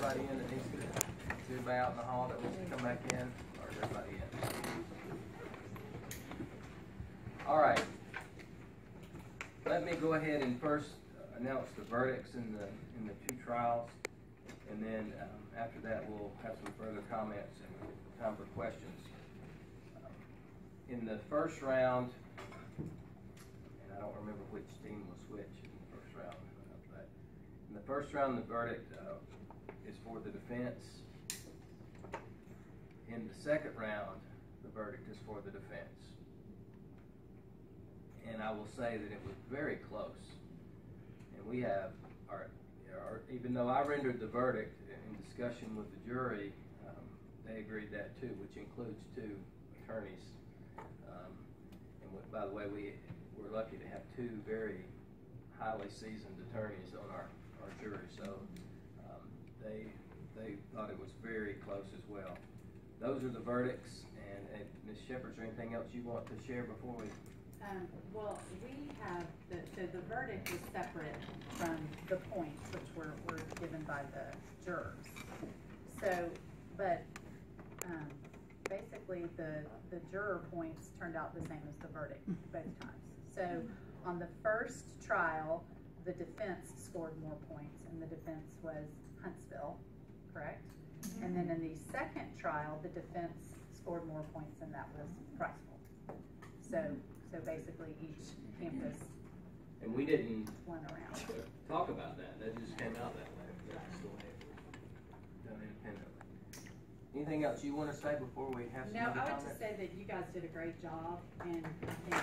anybody in that needs to? Is anybody out in the hall that wants to come back in? Or is everybody in? All right. Let me go ahead and first announce the verdicts in the two trials, and then after that we'll have some further comments and time for questions. In the first round, and I don't remember which team will switch in the first round, but in the first round the verdict is for the defense. In the second round, the verdict is for the defense. And I will say that it was very close. And we have, even though I rendered the verdict in discussion with the jury, they agreed that too, which includes 2 attorneys. And by the way, we're lucky to have 2 very highly seasoned attorneys on our jury. So they thought it was very close as well. Those are the verdicts. And Ms. Shepherd, is there anything else you want to share before we? Well, we have, so the verdict is separate from the points which were given by the jurors. So, but basically the juror points turned out the same as the verdict both times. So on the first trial, the defense scored more points, and the defense was Huntsville, correct? Mm-hmm. And then in the second trial, the defense scored more points, and that was Priceville. So basically each campus and we didn't went around. Talk about that. That just came out that way. That's the way it was done independently. Anything else you want to say before we have some other comments? No, I would just say that you guys did a great job, and I think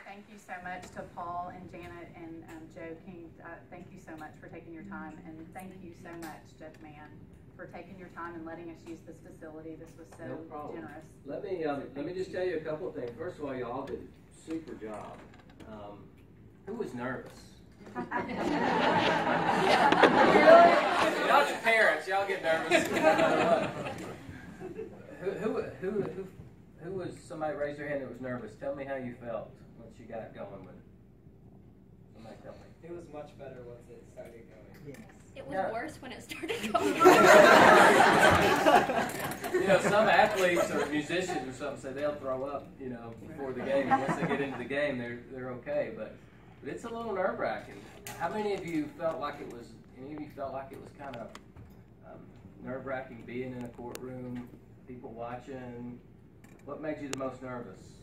thank you so much to Paul and Janet and Joe King. Thank you so much for taking your time, and thank you so much, Judge Mann, for taking your time and letting us use this facility. This was so generous. Let me just tell you a couple of things. First of all, y'all did a super job. Who was nervous? Y'all your parents. Y'all get nervous. Who was? Somebody raised their hand that was nervous. Tell me how you felt once you got going with it. Somebody tell me. It was much better once it started going. Yes. It was worse when it started going. Some athletes or musicians or something say they'll throw up, before the game. Once they get into the game, they're okay. But it's a little nerve-wracking. How many of you felt like it was? Any of you felt like it was kind of nerve-wracking being in a courtroom, people watching? What made you the most nervous?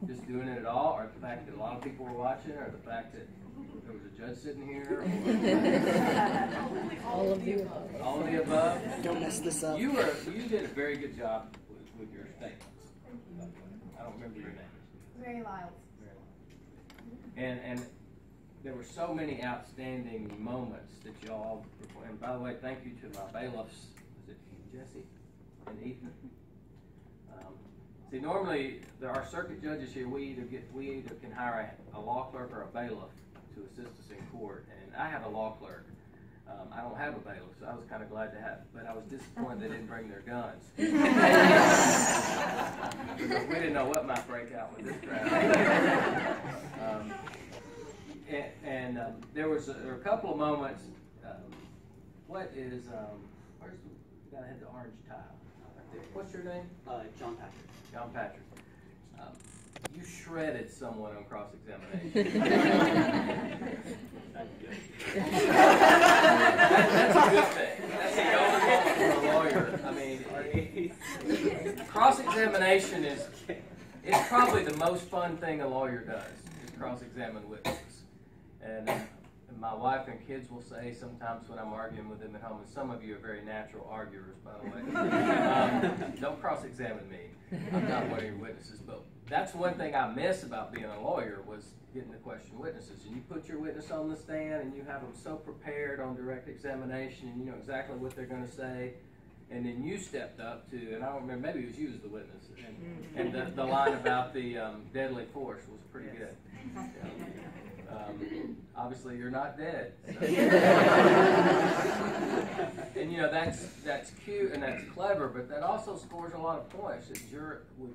Just doing it at all, or the fact that a lot of people were watching, or the fact that there was a judge sitting here? All of the above. All of the above? Don't mess this up. You did a very good job with your statements. I don't remember your name. Mary Lyles. And there were so many outstanding moments that y'all performed. And by the way, thank you to my bailiffs. Is it Jesse and Ethan? See, normally there are circuit judges here. We either can hire a law clerk or a bailiff to assist us in court. And I have a law clerk. I don't have a bailiff, so I was kind of glad to have. But I was disappointed they didn't bring their guns. Because we didn't know what might break out with this crowd. There were a couple of moments. Where's we gotta have the orange tile right there. What's your name? John Patrick. John Patrick. You shredded someone on cross-examination. That's a good thing. That's a golden moment for a lawyer. I mean, cross-examination is probably the most fun thing a lawyer does, is cross-examine witnesses. And my wife and kids will say sometimes when I'm arguing with them at home, and some of you are very natural arguers, by the way, don't cross-examine me. I'm not one of your witnesses. But that's one thing I miss about being a lawyer, was getting to question witnesses. And you put your witness on the stand, and you have them so prepared on direct examination, and you know exactly what they're going to say. And then you stepped up to, and I don't remember, maybe it was you as the witness, and the line about the deadly force was pretty good. Obviously, you're not dead. So. And that's cute and that's clever, but that also scores a lot of points with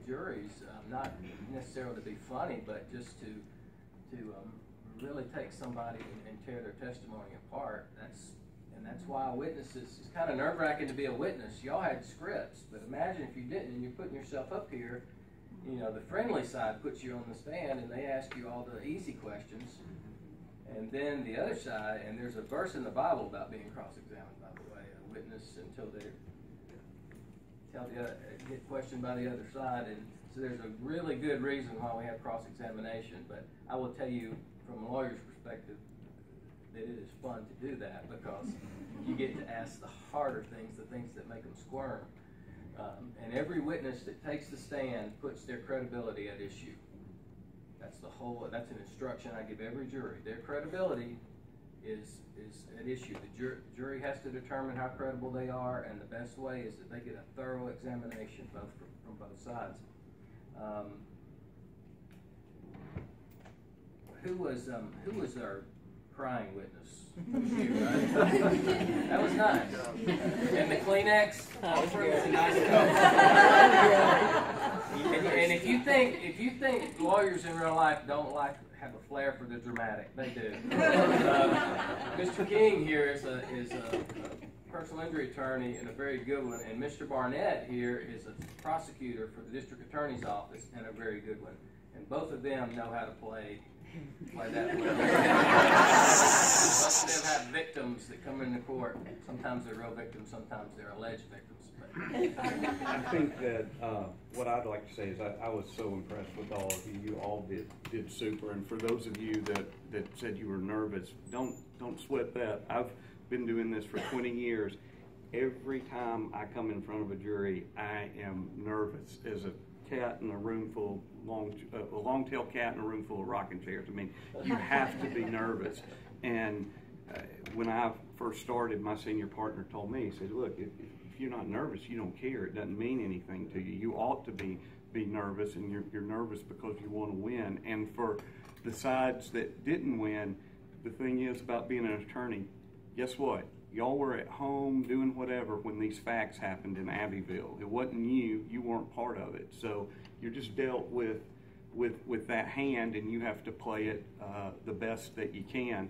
juries. Not necessarily to be funny, but just to really take somebody and tear their testimony apart. That's why witnesses, it's kind of nerve-wracking to be a witness. Y'all had scripts, but imagine if you didn't and you're putting yourself up here. The friendly side puts you on the stand and they ask you all the easy questions. And then the other side, and there's a verse in the Bible about being cross-examined, by the way, a witness until they get questioned by the other side. And so there's a really good reason why we have cross-examination. But I will tell you, from a lawyer's perspective, that it is fun to do that because you get to ask the harder things, the things that make them squirm. And every witness that takes the stand puts their credibility at issue. That's an instruction I give every jury. Their credibility is at issue. The jury has to determine how credible they are, and the best way is that they get a thorough examination from both sides. Who was our crying witness? It was you, right? That was nice. And the Kleenex. And if you think lawyers in real life don't have a flair for the dramatic, they do. Mr. King here is a personal injury attorney and a very good one, and Mr. Barnett here is a prosecutor for the district attorney's office and a very good one. And both of them know how to play that way. Most of them have victims that come into court. Sometimes they're real victims, sometimes they're alleged victims. I think that what I'd like to say is I was so impressed with all of you. You all did super. And for those of you that said you were nervous, don't sweat that. I've been doing this for 20 years. Every time I come in front of a jury, I am nervous as a cat in a room full of a long-tailed cat in a room full of rocking chairs. I mean, you have to be nervous. And when I first started, my senior partner told me, he said, look, if you're not nervous, you don't care. It doesn't mean anything to you. You ought to be nervous, and you're nervous because you want to win. And for the sides that didn't win, the thing is about being an attorney, guess what? Y'all were at home doing whatever when these facts happened in Abbeville. It wasn't you. You weren't part of it. So you're just dealt with that hand, and you have to play it the best that you can.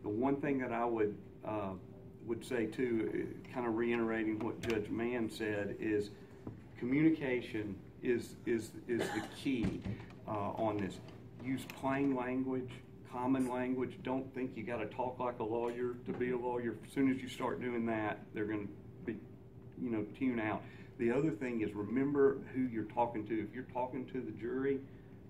The one thing that I would say too, kind of reiterating what Judge Mann said, is communication is the key on this. Use plain language, common language. Don't think you got to talk like a lawyer to be a lawyer. As soon as you start doing that, they're going to be, tune out. The other thing is remember who you're talking to. If you're talking to the jury,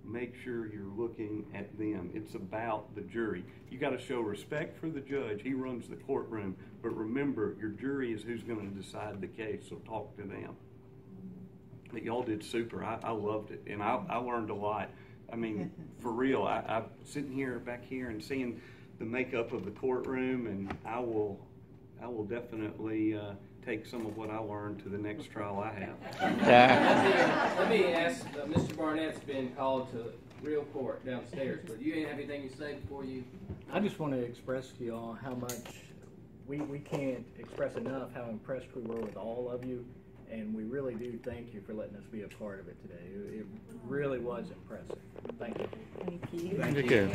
make sure you're looking at them. It's about the jury. You got to show respect for the judge. He runs the courtroom. But remember, your jury is who's going to decide the case, so talk to them. But y'all did super. I loved it, and I learned a lot. I mean, for real, I'm sitting here back here and seeing the makeup of the courtroom, and I will definitely take some of what I learned to the next trial I have. Let me ask, Mr. Barnett's been called to real court downstairs, but you ain't have anything to say before you? I just want to express to y'all how much we can't express enough how impressed we were with all of you, and we really do thank you for letting us be a part of it today. It really was impressive. Thank you. Thank you. Thank you.